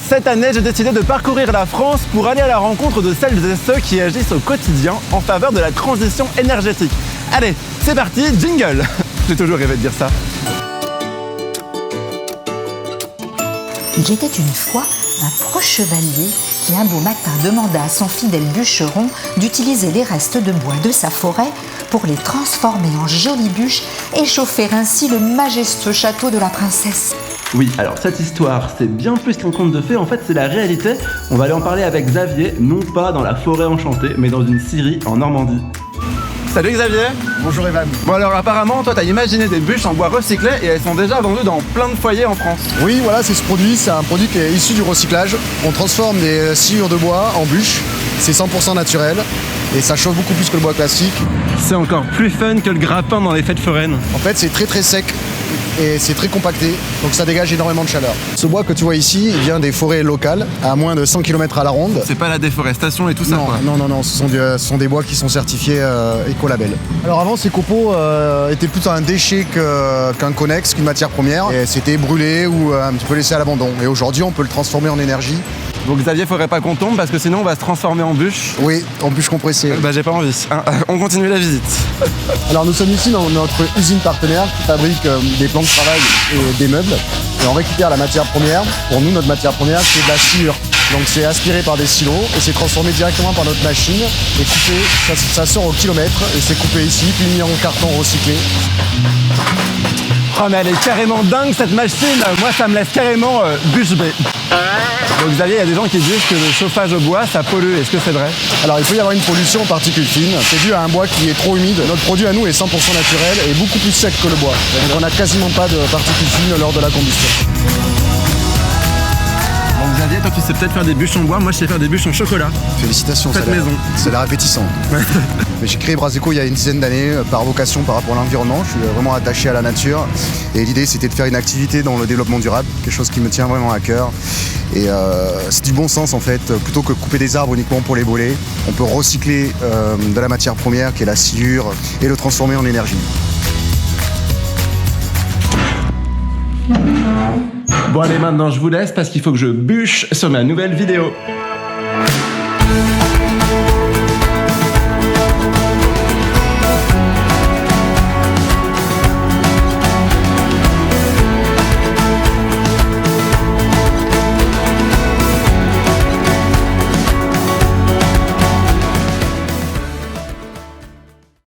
Cette année, j'ai décidé de parcourir la France pour aller à la rencontre de celles et ceux qui agissent au quotidien en faveur de la transition énergétique. Allez, c'est parti, jingle. J'ai toujours rêvé de dire ça. Il était une fois un proche chevalier qui un beau matin demanda à son fidèle bûcheron d'utiliser les restes de bois de sa forêt pour les transformer en jolies bûches et chauffer ainsi le majestueux château de la princesse. Oui, alors cette histoire, c'est bien plus qu'un conte de fées, en fait c'est la réalité. On va aller en parler avec Xavier, non pas dans la forêt enchantée, mais dans une scierie en Normandie. Salut Xavier. Bonjour Evan. Bon alors apparemment, toi t'as imaginé des bûches en bois recyclé et elles sont déjà vendues dans plein de foyers en France. Oui, voilà, c'est ce produit, c'est un produit qui est issu du recyclage. On transforme des sciures de bois en bûches, c'est 100% naturel et ça chauffe beaucoup plus que le bois classique. C'est encore plus fun que le grappin dans les fêtes foraines. En fait, c'est très sec et c'est très compacté, donc ça dégage énormément de chaleur. Ce bois que tu vois ici, il vient des forêts locales, à moins de 100 km à la ronde. C'est pas la déforestation et tout ça Non, quoi. non, ce sont des bois qui sont certifiés écolabel. Alors avant, ces copeaux étaient plutôt un déchet qu'un connexe, qu'une matière première, et c'était brûlé ou un petit peu laissé à l'abandon. Et aujourd'hui, on peut le transformer en énergie. Donc Xavier, faudrait pas qu'on tombe parce que sinon on va se transformer en bûche. Oui, en bûche compressée. Bah j'ai pas envie. Hein, on continue la visite. Alors nous sommes ici dans notre usine partenaire qui fabrique des plans de travail et des meubles. Et on récupère la matière première. Pour nous, notre matière première, c'est de la sciure. Donc c'est aspiré par des silos et c'est transformé directement par notre machine et coupé, ça sort au kilomètre et c'est coupé ici, puis mis en carton recyclé. Oh mais elle est carrément dingue cette machine. Moi ça me laisse carrément bûche bée. Donc Xavier, il y a des gens qui disent que le chauffage au bois ça pollue, est-ce que c'est vrai? Alors il peut y avoir une pollution en particules fines, c'est dû à un bois qui est trop humide. Notre produit à nous est 100% naturel et beaucoup plus sec que le bois. Donc on n'a quasiment pas de particules fines lors de la combustion. Donc Xavier, toi tu sais peut-être faire des bûches en bois, moi je sais faire des bûches en chocolat. Félicitations, Faites maison. Ça a l'air appétissant. Mais j'ai créé Braseco il y a une dizaine d'années par vocation par rapport à l'environnement. Je suis vraiment attaché à la nature et l'idée c'était de faire une activité dans le développement durable, quelque chose qui me tient vraiment à cœur. Et c'est du bon sens en fait, plutôt que couper des arbres uniquement pour les brûler, on peut recycler de la matière première qui est la sciure et le transformer en énergie. Bon allez maintenant je vous laisse parce qu'il faut que je bûche sur ma nouvelle vidéo.